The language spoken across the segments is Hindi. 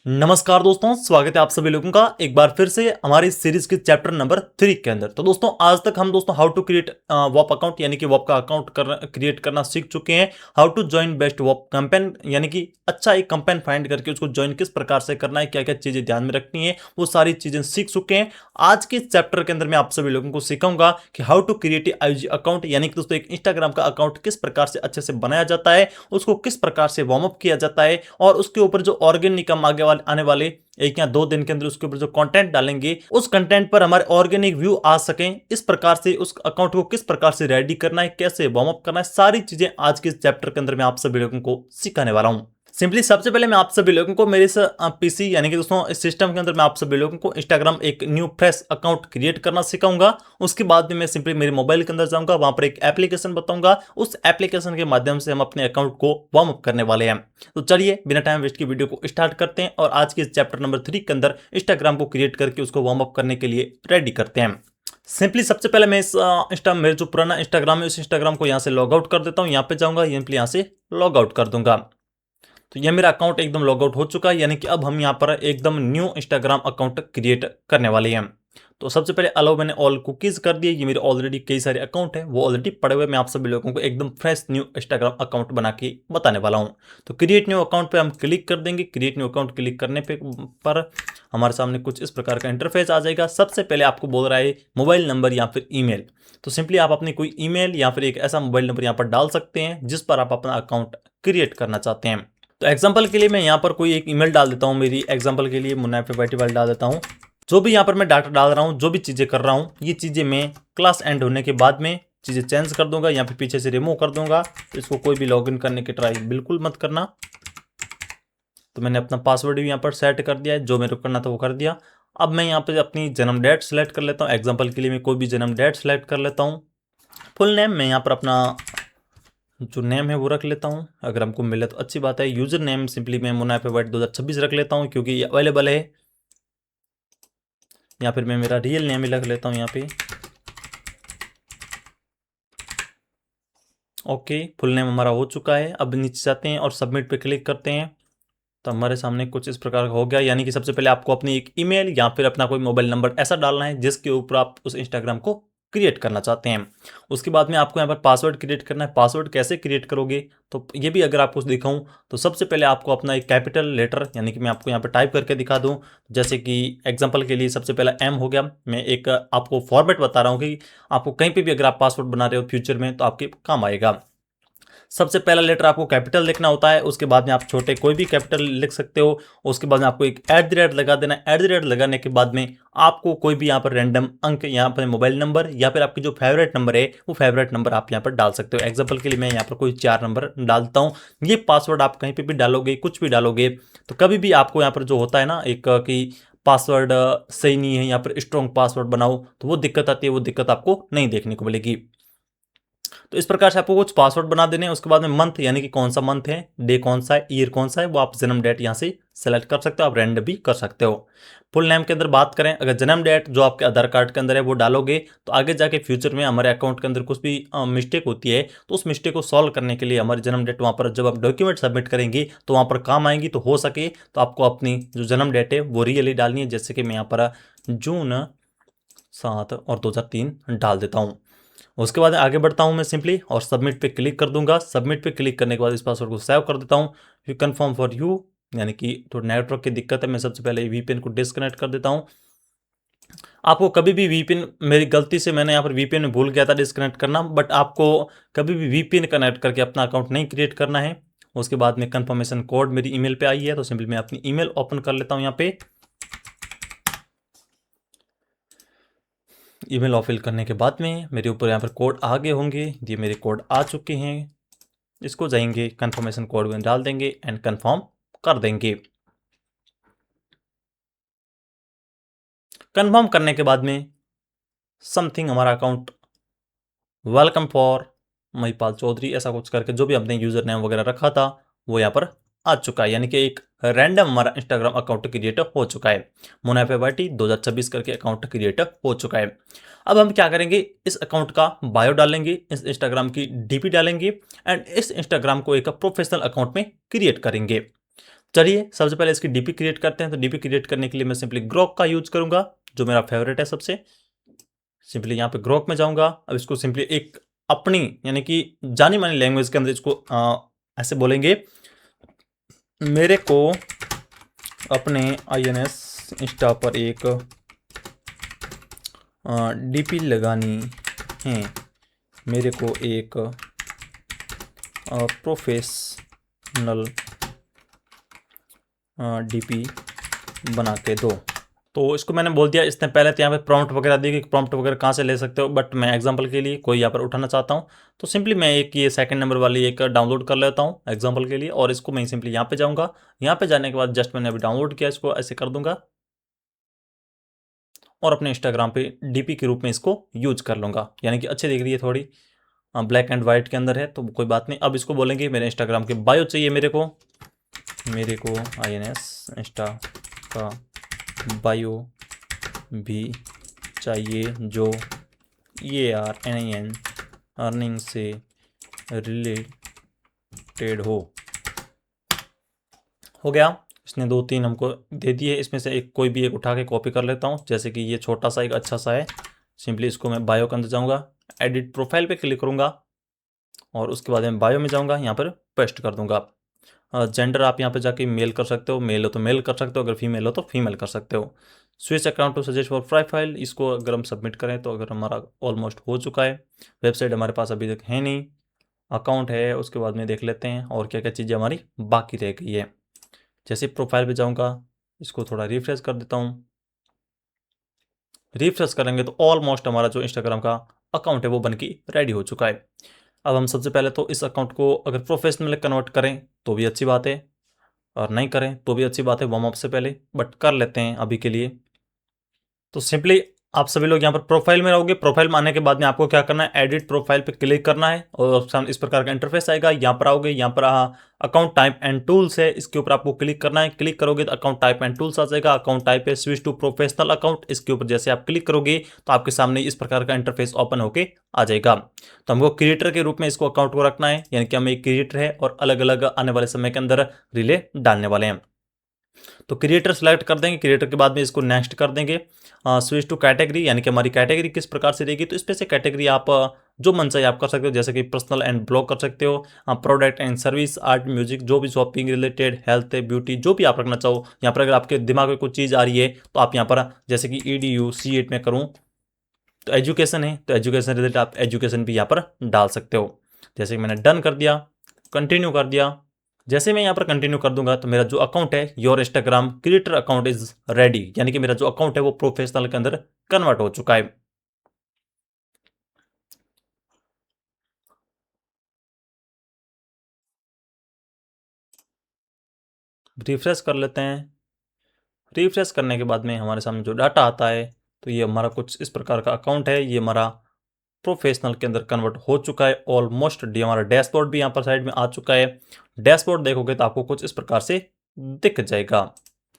नमस्कार दोस्तों, स्वागत है आप सभी लोगों का एक बार फिर से हमारी सीरीज के चैप्टर नंबर 3 के अंदर। तो दोस्तों आज तक हम हाउ टू क्रिएट वॉप अकाउंट यानी कि वॉप का अकाउंट क्रिएट करना सीख चुके हैं। हाउ टू ज्वाइन बेस्ट वॉप कैंपेन यानी कि अच्छा एक कैंपेन फाइंड करके उसको ज्वाइन किस प्रकार से करना है, क्या क्या चीजें ध्यान में रखनी है, वो सारी चीजें सीख चुके हैं। आज के चैप्टर के अंदर मैं आप सभी लोगों को सिखाऊंगा कि how to create IG account यानी कि दोस्तों एक इंस्टाग्राम का अकाउंट किस प्रकार से अच्छे से बनाया जाता है, उसको किस प्रकार से वार्म अप किया जाता है और उसके ऊपर जो ऑर्गेनिक हम आने वाले 1 या 2 दिन के अंदर उसके ऊपर जो कंटेंट डालेंगे उस कंटेंट पर हमारे ऑर्गेनिक व्यू आ सकें, इस प्रकार से उस अकाउंट को किस प्रकार से रेडी करना है, कैसे वार्म अप करना है, सारी चीजें आज के इस चैप्टर के अंदर मैं आप सभी लोगों को सिखाने वाला हूं। सिंपली सबसे पहले मैं आप सभी लोगों को मेरे इस पीसी यानी कि दोस्तों इस सिस्टम के अंदर मैं आप सभी लोगों को इंस्टाग्राम एक न्यू फ्रेश अकाउंट क्रिएट करना सिखाऊंगा। उसके बाद में मैं सिंपली मेरे मोबाइल के अंदर जाऊंगा, वहां पर एक एप्लीकेशन बताऊंगा, उस एप्लीकेशन के माध्यम से हम अपने अकाउंट को वार्म अप करने वाले हैं। तो चलिए बिना टाइम वेस्ट की वीडियो को स्टार्ट करते हैं और आज के चैप्टर नंबर 3 के अंदर इंस्टाग्राम को क्रिएट करके उसको वार्म अप करने के लिए रेडी करते हैं। सिंपली सबसे पहले मैं इस मेरे जो पुराना इंस्टाग्राम है उस इंस्टाग्राम को यहाँ से लॉग आउट कर देता हूँ। यहाँ पे जाऊंगा, सिंपली यहाँ से लॉग आउट कर दूंगा। तो ये मेरा अकाउंट एकदम लॉग आउट हो चुका है, यानी कि अब हम यहाँ पर एकदम न्यू इंस्टाग्राम अकाउंट क्रिएट करने वाले हैं। तो सबसे पहले अलाउ मैंने ऑल कुकीज कर दिए। ये मेरे ऑलरेडी कई सारे अकाउंट है वो ऑलरेडी पड़े हुए, मैं आप सभी लोगों को एकदम फ्रेश न्यू इंस्टाग्राम अकाउंट बना के बताने वाला हूँ। तो क्रिएट न्यू अकाउंट पे हम क्लिक कर देंगे। क्रिएट न्यू अकाउंट क्लिक करने पर हमारे सामने कुछ इस प्रकार का इंटरफेस आ जाएगा। सबसे पहले आपको बोल रहा है मोबाइल नंबर या फिर ईमेल। तो सिंपली आप अपनी कोई ईमेल या फिर एक ऐसा मोबाइल नंबर यहाँ पर डाल सकते हैं जिस पर आप अपना अकाउंट क्रिएट करना चाहते हैं। तो एग्जाम्पल के लिए मैं यहाँ पर कोई एक ईमेल डाल देता हूँ। मेरी एग्जाम्पल के लिए मुन्ना FYTY डाल देता हूँ। जो भी यहाँ पर मैं डाटा डाल रहा हूँ, जो भी चीज़ें कर रहा हूँ, ये चीज़ें मैं क्लास एंड होने के बाद में चीज़ें चेंज कर दूंगा। यहाँ पे पीछे से रिमूव कर दूंगा। इसको कोई भी लॉगिन करने की ट्राई बिल्कुल मत करना। तो मैंने अपना पासवर्ड भी यहाँ पर सेट कर दिया है, जो मेरे को करना था वो कर दिया। अब मैं यहाँ पे अपनी जन्म डेट सेलेक्ट कर लेता हूँ। एग्जाम्पल के लिए मैं कोई भी जन्म डेट सेलेक्ट कर लेता हूँ। फुल नेम मैं यहाँ पर अपना जो नेम है वो रख लेता हूँ, अगर हमको मिले तो अच्छी बात है। यूजर नेम सिंपली मैं मुन्ना FYTY 2026 रख लेता हूँ क्योंकि ये अवेलेबल है। या फिर मैं मेरा रियल नेम ही रख लेता हूँ यहाँ पे। ओके, फुल नेम हमारा हो चुका है। अब नीचे जाते हैं और सबमिट पे क्लिक करते हैं। तो हमारे सामने कुछ इस प्रकार का हो गया, यानी कि सबसे पहले आपको अपनी एक ईमेल या फिर अपना कोई मोबाइल नंबर ऐसा डालना है जिसके ऊपर आप उस इंस्टाग्राम को क्रिएट करना चाहते हैं। उसके बाद में आपको यहाँ पर पासवर्ड क्रिएट करना है। पासवर्ड कैसे क्रिएट करोगे, तो ये भी अगर आपको दिखाऊं तो सबसे पहले आपको अपना एक कैपिटल लेटर यानी कि मैं आपको यहाँ पर टाइप करके दिखा दूँ। जैसे कि एग्जाम्पल के लिए सबसे पहला M हो गया। मैं एक आपको फॉर्मेट बता रहा हूँ कि आपको कहीं पर भी अगर आप पासवर्ड बना रहे हो फ्यूचर में तो आपके काम आएगा। सबसे पहला लेटर आपको कैपिटल लिखना होता है, उसके बाद में आप छोटे कोई भी कैपिटल लिख सकते हो। उसके बाद में आपको एक @ लगा देना है। @ लगाने के बाद में आपको कोई भी यहाँ पर रैंडम अंक, यहाँ पर मोबाइल नंबर या फिर आपकी जो फेवरेट नंबर है वो फेवरेट नंबर आप यहाँ पर डाल सकते हो। एग्जाम्पल के लिए मैं यहाँ पर कोई 4 नंबर डालता हूँ। ये पासवर्ड आप कहीं पर भी डालोगे, कुछ भी डालोगे, तो कभी भी आपको यहाँ पर जो होता है ना एक कि पासवर्ड सही नहीं है या फिर स्ट्रॉन्ग पासवर्ड बनाओ, तो वो दिक्कत आती है। वो दिक्कत आपको नहीं देखने को मिलेगी। तो इस प्रकार से आपको कुछ पासवर्ड बना देने हैं। उसके बाद में मंथ यानी कि कौन सा मंथ है, डे कौन सा है, ईयर कौन सा है, वो आप जन्म डेट यहाँ से सेलेक्ट कर सकते हो। आप रैंडम भी कर सकते हो। फुल नेम के अंदर बात करें, अगर जन्म डेट जो आपके आधार कार्ड के अंदर है वो डालोगे तो आगे जाके फ्यूचर में हमारे अकाउंट के अंदर कुछ भी मिस्टेक होती है तो उस मिस्टेक को सॉल्व करने के लिए हमारी जन्म डेट वहाँ पर जब आप डॉक्यूमेंट सबमिट करेंगे तो वहाँ पर काम आएंगी। तो हो सके तो आपको अपनी जो जन्म डेट है वो रियली डालनी है। जैसे कि मैं यहाँ पर जून 7 और 2003 डाल देता हूँ। उसके बाद आगे बढ़ता हूं मैं सिंपली और सबमिट पे क्लिक कर दूंगा। सबमिट पे क्लिक करने के बाद इस पासवर्ड को सेव कर देता हूं। फिर कंफर्म फॉर यू, यानी कि थोड़ा नेटवर्क की दिक्कत है, मैं सबसे पहले VPN को डिस्कनेक्ट कर देता हूं। आपको कभी भी VPN, मेरी गलती से मैंने यहाँ पर VPN में भूल गया था डिस्कनेक्ट करना, बट आपको कभी भी VPN कनेक्ट करके अपना अकाउंट नहीं क्रिएट करना है। उसके बाद में कंफर्मेशन कोड मेरी ईमेल पे आई है, तो सिंपली मैं अपनी ईमेल ओपन कर लेता हूँ। यहाँ पे ईमेल ऑफ फिल करने के बाद में मेरे ऊपर यहाँ पर कोड आ गए होंगे। ये मेरे कोड आ चुके हैं। इसको जाएंगे कंफर्मेशन कोड में डाल देंगे एंड कंफर्म कर देंगे। कंफर्म करने के बाद में समथिंग हमारा account welcome for Mahipal Chaudhary ऐसा कुछ करके जो भी हमने यूजर नेम वगैरह रखा था वो यहाँ पर आ चुका है, यानी कि एक रैंडम हमारा इंस्टाग्राम अकाउंट क्रिएट हो चुका है। मुन्ना FYTY 2026 करके अकाउंट क्रिएट हो चुका है। अब हम क्या करेंगे, इस अकाउंट का बायो डालेंगे, इस इंस्टाग्राम की DP डालेंगे एंड इस इंस्टाग्राम को एक प्रोफेशनल अकाउंट में क्रिएट करेंगे। चलिए सबसे पहले इसकी डीपी क्रिएट करते हैं। तो डीपी क्रिएट करने के लिए मैं सिंपली ग्रोक का यूज करूंगा, जो मेरा फेवरेट है सबसे। सिंपली यहाँ पे ग्रोक में जाऊंगा। अब इसको सिंपली एक अपनी यानी कि जानी मानी लैंग्वेज के अंदर इसको ऐसे बोलेंगे, मेरे को अपने INS इंस्टा पर एक डीपी लगानी है, मेरे को एक प्रोफेशनल डीपी बना के दो। तो इसको मैंने बोल दिया। इसने पहले तो यहाँ पे प्रॉम्प्ट वगैरह दी कि प्रॉम्प्ट वगैरह कहाँ से ले सकते हो, बट मैं एग्जांपल के लिए कोई यहाँ पर उठाना चाहता हूँ। तो सिंपली मैं एक ये सेकंड नंबर वाली एक डाउनलोड कर लेता हूँ एग्जांपल के लिए, और इसको मैं सिंपली यहाँ पे जाऊँगा। यहाँ पे जाने के बाद जस्ट मैंने अभी डाउनलोड किया, इसको ऐसे कर दूंगा और अपने इंस्टाग्राम पे डीपी के रूप में इसको यूज कर लूँगा। यानी कि अच्छी दिख रही है, थोड़ी ब्लैक एंड वाइट के अंदर है, तो कोई बात नहीं। अब इसको बोलेंगे मेरे इंस्टाग्राम के बायो चाहिए मेरे को INS इंस्टा का बायो भी चाहिए, जो EARNIN अर्निंग से रिलेटेड हो गया। इसने 2-3 हमको दे दिए, इसमें से एक कोई भी एक उठा के कॉपी कर लेता हूँ। जैसे कि ये छोटा सा एक अच्छा सा है, सिंपली इसको मैं बायो के अंदर जाऊँगा, एडिट प्रोफाइल पे क्लिक करूँगा और उसके बाद मैं बायो में जाऊँगा, यहाँ पर पेस्ट कर दूँगा। जेंडर आप यहाँ पे जाके मेल कर सकते हो, मेल हो तो मेल कर सकते हो, अगर फीमेल हो तो फीमेल कर सकते हो। Switch account to suggest for profile, इसको अगर हम सबमिट करें तो अगर हमारा ऑलमोस्ट हो चुका है। वेबसाइट हमारे पास अभी तक है नहीं, अकाउंट है। उसके बाद में देख लेते हैं और क्या क्या चीज़ें हमारी बाकी रह गई है। जैसे प्रोफाइल पे जाऊँगा, इसको थोड़ा रिफ्रेश कर देता हूँ। रिफ्रेश करेंगे तो ऑलमोस्ट हमारा जो इंस्टाग्राम का अकाउंट है वो बन के रेडी हो चुका है। अब हम सबसे पहले तो इस अकाउंट को अगर प्रोफेशनल कन्वर्ट करें तो भी अच्छी बात है, और नहीं करें तो भी अच्छी बात है वार्म अप से पहले, बट कर लेते हैं अभी के लिए। तो सिंपली आप सभी लोग यहाँ पर प्रोफाइल में रहोगे। प्रोफाइल में आने के बाद में आपको क्या करना है, एडिट प्रोफाइल पे क्लिक करना है और सामने इस प्रकार का इंटरफेस आएगा। यहाँ पर आओगे, यहाँ पर अकाउंट टाइप एंड टूल्स है, इसके ऊपर आपको क्लिक करना है। क्लिक करोगे तो अकाउंट टाइप एंड टूल्स आ जाएगा। अकाउंट टाइप है स्विच टू प्रोफेशनल अकाउंट, इसके ऊपर जैसे आप क्लिक करोगे तो आपके सामने इस प्रकार का इंटरफेस ओपन होके आ जाएगा। तो हमको क्रिएटर के रूप में इसको अकाउंट को रखना है, यानी कि हम एक क्रिएटर है और अलग अलग आने वाले समय के अंदर रिले डालने वाले हैं। तो क्रिएटर सेलेक्ट कर देंगे, क्रिएटर के बाद में इसको नेक्स्ट कर देंगे। स्विच टू कैटेगरी, यानी कि हमारी कैटेगरी किस प्रकार से रहेगी, तो इस पे से कैटेगरी आप जो मन चाहिए आप कर सकते हो, जैसे कि पर्सनल एंड ब्लॉग कर सकते हो, product and service, art music, जो भी शॉपिंग रिलेटेड, हेल्थ ब्यूटी, जो भी आप रखना चाहो। यहाँ पर अगर आपके दिमाग में कुछ चीज़ आ रही है तो आप यहाँ पर जैसे कि EDU C8 में करूँ तो एजुकेशन है, तो एजुकेशन रिलेटेड आप एजुकेशन भी यहाँ पर डाल सकते हो। जैसे कि मैंने डन कर दिया, कंटिन्यू कर दिया। जैसे मैं यहाँ पर कंटिन्यू कर दूंगा तो मेरा जो अकाउंट है your Instagram creator account is ready, यानी कि मेरा जो अकाउंट है वो प्रोफेशनल के अंदर कन्वर्ट हो चुका है। रिफ्रेश कर लेते हैं। रिफ्रेश करने के बाद में हमारे सामने जो डाटा आता है, तो ये हमारा कुछ इस प्रकार का अकाउंट है, ये हमारा प्रोफेशनल के अंदर कन्वर्ट हो चुका है ऑलमोस्ट। हमारा डैशबोर्ड भी यहाँ पर साइड में आ चुका है। डैशबोर्ड देखोगे तो आपको कुछ इस प्रकार से दिख जाएगा।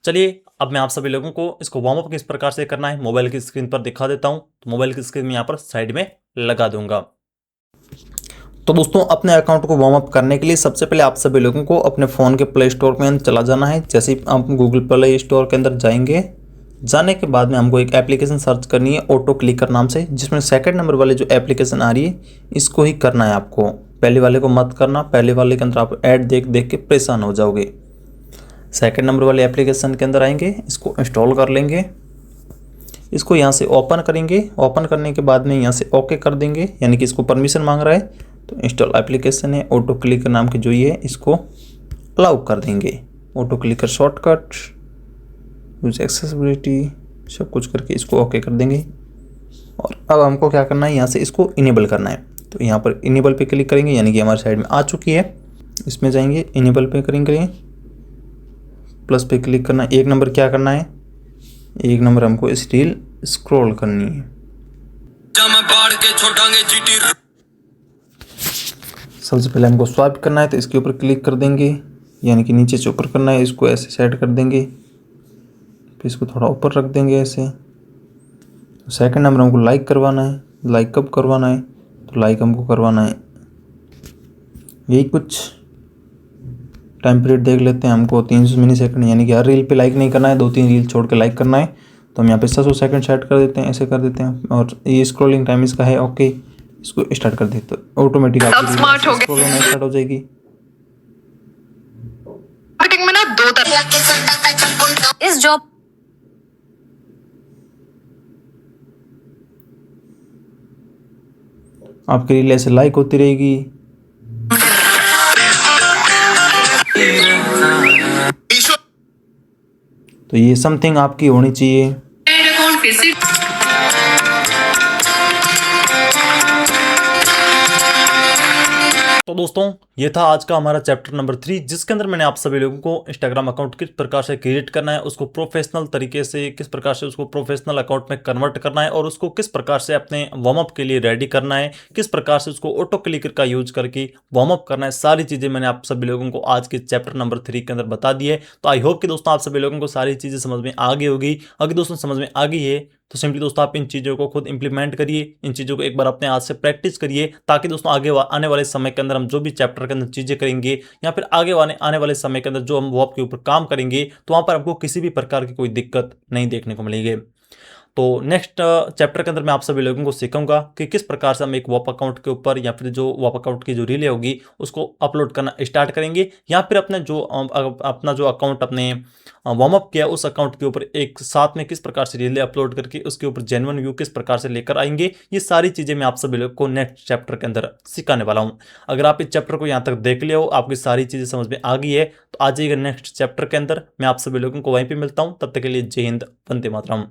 चलिए अब मैं आप सभी लोगों को इसको वार्म अप किस प्रकार से करना है मोबाइल की स्क्रीन पर दिखा देता हूं। तो मोबाइल की स्क्रीन में यहाँ पर साइड में लगा दूंगा। तो दोस्तों अपने अकाउंट को वार्म अप करने के लिए सबसे पहले आप सभी लोगों को अपने फ़ोन के प्ले स्टोर में चला जाना है। जैसे ही आप गूगल प्ले स्टोर के अंदर जाएंगे, जाने के बाद में हमको एक एप्लीकेशन सर्च करनी है ऑटो क्लिकर नाम से, जिसमें सेकंड नंबर वाले जो एप्लीकेशन आ रही है इसको ही करना है आपको, पहले वाले को मत करना। पहले वाले के अंदर आप ऐड देख देख के परेशान हो जाओगे। सेकंड नंबर वाले एप्लीकेशन के अंदर आएंगे, इसको इंस्टॉल कर लेंगे, इसको यहाँ से ओपन करेंगे। ओपन करने के बाद में यहाँ से ओके कर देंगे, यानी कि इसको परमिशन मांग रहा है। तो इंस्टॉल एप्लीकेशन है ऑटो क्लिकर नाम की जो ये है, इसको अलाउ कर देंगे। Auto clicker shortcut, use accessibility, सब कुछ करके इसको ओके कर देंगे। और अब हमको क्या करना है, यहाँ से इसको इनेबल करना है। तो यहाँ पर इनेबल पे क्लिक करेंगे, यानी कि हमारे साइड में आ चुकी है। इसमें जाएंगे, इनेबल पे करेंगे, प्लस पे क्लिक करना है। एक नंबर क्या करना है, एक नंबर हमको इस रील स्क्रॉल करनी है। सबसे पहले हमको स्वाइप करना है, तो इसके ऊपर क्लिक कर देंगे, यानी कि नीचे से ऊपर करना है। इसको ऐसे सेट कर देंगे, फिर इसको थोड़ा ऊपर रख देंगे ऐसे। तो सेकंड नंबर हमको लाइक करवाना है। लाइक कब करवाना है, तो लाइक हमको करवाना है यही कुछ टाइम पीरियड देख लेते हैं। हमको 300 मिली सेकंड यानी कि हर रील पे लाइक नहीं करना है, 2-3 रील छोड़ के लाइक करना है। तो हम यहाँ पे 600 सेकंड सेट कर देते हैं, ऐसे कर देते हैं। और ये स्क्रॉलिंग टाइम इसका है ओके, इसको स्टार्ट कर देते हैं। ऑटोमेटिक आपकी स्क्रॉल होना स्टार्ट हो जाएगी। मार्केटिंग में ना 2 तरह इस जॉब आपकी रील ऐसे लाइक होती रहेगी। तो ये समथिंग आपकी होनी चाहिए। तो दोस्तों ये था आज का हमारा चैप्टर नंबर 3, जिसके अंदर मैंने आप सभी लोगों को इंस्टाग्राम अकाउंट किस प्रकार से क्रिएट करना है, उसको प्रोफेशनल तरीके से किस प्रकार से उसको प्रोफेशनल अकाउंट में कन्वर्ट करना है, और उसको किस प्रकार से अपने वार्म अप के लिए रेडी करना है, किस प्रकार से उसको ऑटो क्लिकर का यूज करके वार्म अप करना है, सारी चीज़ें मैंने आप सभी लोगों को आज के चैप्टर नंबर 3 के अंदर बता दी है। तो आई होप कि दोस्तों आप सभी लोगों को सारी चीज़ें समझ में आ गई होगी। अगर दोस्तों समझ में आ गई है तो सिंपली दोस्तों आप इन चीज़ों को खुद इंप्लीमेंट करिए, इन चीज़ों को एक बार अपने हाथ से प्रैक्टिस करिए, ताकि दोस्तों आगे आने वाले समय के अंदर हम जो भी चैप्टर के अंदर चीज़ें करेंगे या फिर आगे आने वाले समय के अंदर जो हम वो आपके ऊपर काम करेंगे, तो वहाँ पर आपको किसी भी प्रकार की कोई दिक्कत नहीं देखने को मिलेगी। तो नेक्स्ट चैप्टर के अंदर मैं आप सभी लोगों को सिखाऊंगा कि किस प्रकार से हम एक वॉप अकाउंट के ऊपर या फिर जो वॉप अकाउंट की जो रीलें होगी उसको अपलोड करना स्टार्ट करेंगे, या फिर अपने जो अपना जो अकाउंट अपने वार्म अप किया उस अकाउंट के ऊपर एक साथ में किस प्रकार से रीलें अपलोड करके उसके ऊपर जेन्युइन व्यू किस प्रकार से लेकर आएंगे। ये सारी चीज़ें मैं आप सभी लोगों को नेक्स्ट चैप्टर के अंदर सिखाने वाला हूँ। अगर आप इस चैप्टर को यहाँ तक देख लिया हो, आपकी सारी चीज़ें समझ में आ गई है, तो आ जाइएगा नेक्स्ट चैप्टर के अंदर। मैं आप सभी लोगों को वहीं पर मिलता हूँ। तब तक के लिए जय हिंद, वंदे मातरम।